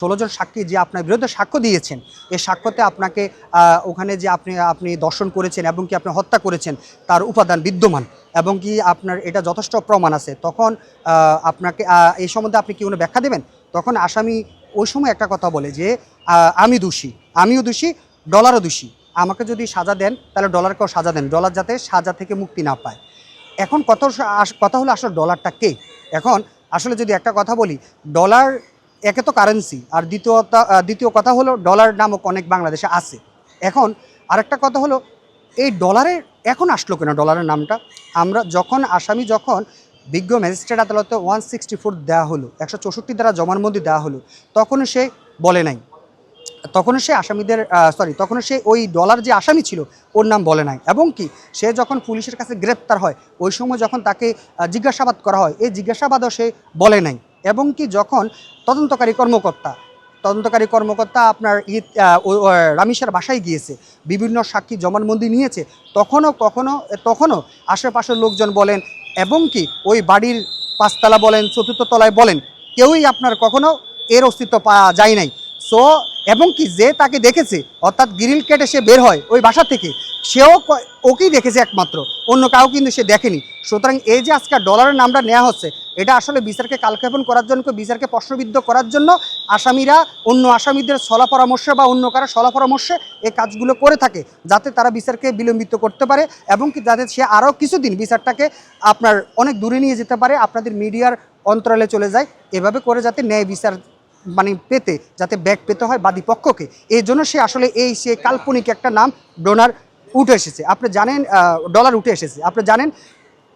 16 জন সাক্ষী যে আপনার বিরুদ্ধে সাক্ষ্য দিয়েছেন, এই সাক্ষ্যতে আপনাকে ওখানে যে আপনি দর্শন করেছেন এবং কি আপনি হত্যা করেছেন তার উপাদান বিদ্যমান এবং কি আপনার এটা যথেষ্ট প্রমাণ আছে, তখন আপনাকে এই সম্বন্ধে আপনি কি কোনো ব্যাখ্যা দেবেন? তখন আসামি ওই সময় একটা কথা বলে যে আমি দোষী, আমিও দোষী, ডলারও দোষী, আমাকে যদি সাজা দেন তাহলে ডলারকেও সাজা দেন, ডলার যাতে সাজা থেকে মুক্তি না পায়। এখন কথা হলো আসলে ডলারটা কে? এখন আসলে যদি একটা কথা বলি, ডলার একে তো কারেন্সি, আর দ্বিতীয় কথা হলো ডলার নামক অনেক বাংলাদেশে আছে। এখন আরেকটা কথা হলো এই ডলারের এখন আসলো কেন ডলারের নামটা? আমরা আসামি যখন বিজ্ঞ ম্যাজিস্ট্রেট আদালতে 164 দেওয়া হলো, 164 দ্বারা জবানবন্দি দেওয়া হলো, তখনও সে বলে নাই, তখনও সে তখনও সে ওই ডলার যে আসামি ছিল ওর নাম বলে নাই। এবং কি সে যখন পুলিশের কাছে গ্রেপ্তার হয় ওই সময় যখন তাকে জিজ্ঞাসাবাদ করা হয়, এই জিজ্ঞাসাবাদও সে বলে নাই। এবং কি যখন তদন্তকারী কর্মকর্তা আপনার রামিসার বাসায় গিয়েছে, বিভিন্ন সাক্ষী জবানবন্দি নিয়েছে, তখনও আশেপাশের লোকজন বলেন এবং কি ওই বাড়ির 5 তলা বলেন, 4র্থ তলায় বলেন, কেউই আপনার কখনো এর অস্তিত্ব পাওয়া যায় নাই। সো এবং কি যে তাকে দেখেছে, অর্থাৎ গ্রিল কেটে সে বের হয় ওই বাসা থেকে, সেও ওকেই দেখেছে একমাত্র, অন্য কাউ কিন্তু সে দেখেনি। সুতরাং এই যে আজকে ডলারের নামটা নেওয়া হচ্ছে, এটা আসলে বিচারকে কালক্ষেপণ করার জন্য, বিচারকে প্রশ্নবিদ্ধ করার জন্য আসামিরা অন্য আসামিদের সলা পরামর্শে বা অন্য কারো সলা পরামর্শে এই কাজগুলো করে থাকে, যাতে তারা বিচারকে বিলম্বিত করতে পারে এবং কি যাতে সে আরও কিছুদিন বিচারটাকে আপনার অনেক দূরে নিয়ে যেতে পারে, আপনাদের মিডিয়ার অন্তরালে চলে যায়, এভাবে করে যাতে ন্যায় বিচার পেতে যাতে ব্যাক পেতে হয় বাদী পক্ষকে। এই জন্য সে আসলে সে কাল্পনিক একটা নাম ডলার উঠে এসেছে। আপনি জানেন ডলার উঠে এসেছে, আপনি জানেন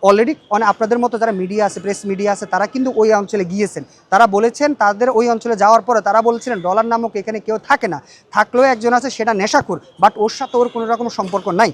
অলরেডি আপনাদের মতো যারা মিডিয়া আছে, প্রেস মিডিয়া আছে, তারা কিন্তু ওই অঞ্চলে গিয়েছেন, তারা বলেছেন তাদের ওই অঞ্চলে যাওয়ার পরে তারা বলছিলেন ডলার নামক এখানে কেউ থাকে না, থাকলেও একজন আছে সেটা নেশাখোর, বাট ওর সাথে ওর কোনো রকম সম্পর্ক নাই।